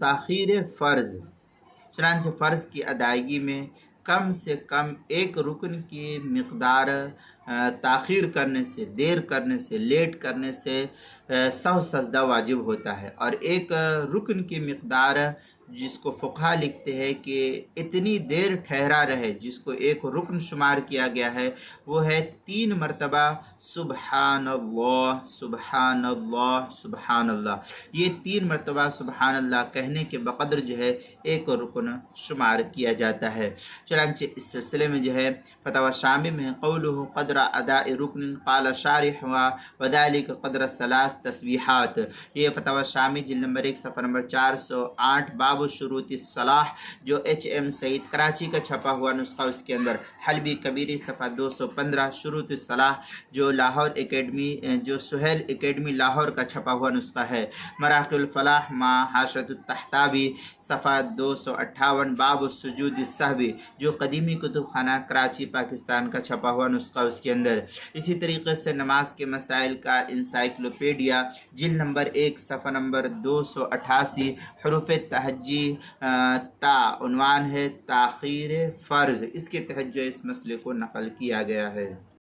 تاخیر فرض، چنانچہ فرض کی ادائیگی میں کم سے کم ایک رکن کی مقدار تاخیر کرنے سے، دیر کرنے سے، لیٹ کرنے سے 100 سجدہ واجب ہوتا ہے، اور ایک رکن کی مقدار جس کو فقہا لکھتے ہیں کہ اتنی دیر ٹھہرا رہے، جس کو ایک رکن شمار کیا گیا ہے، وہ ہے 3 مرتبہ سبحان اللہ سبحان اللہ سبحان اللہ۔ یہ 3 مرتبہ سبحان اللہ کہنے کے بقدر جو ہے ایک رکن شمار کیا جاتا ہے۔ چنانچہ اس سلسلے میں جو ہے فتاوی شامی میں قولہ قدر اداء رکن قال شارح وذلك قدر 3 تسبیحات، یہ فتاوی شامی جلد نمبر 1 صفحہ نمبر 408 باب شروط الصلاح، جو HM سعید کراچی کا چھپا ہوا نسخہ، اس کے اندر حلبی کبیری صفحہ 215 شروط الصلاح، جو لاہور اکیڈمی، جو سہیل اکیڈمی لاہور کا چھپا ہوا نسخہ ہے، مراحل الفلاح ما حاشۃ التحتاوی صفحہ 258 باب السجود السہوی، جو قدیمی کتب خانہ کراچی پاکستان کا چھپا ہوا نسخہ، اس کے اندر اسی طریقے سے نماز کے مسائل کا انسائکلوپیڈیا جلد نمبر 1 صفحہ نمبر 288 حروف تہجی تا، عنوان ہے تاخیر فرض، اس کے تحت جو اس مسئلے کو نقل کیا گیا ہے۔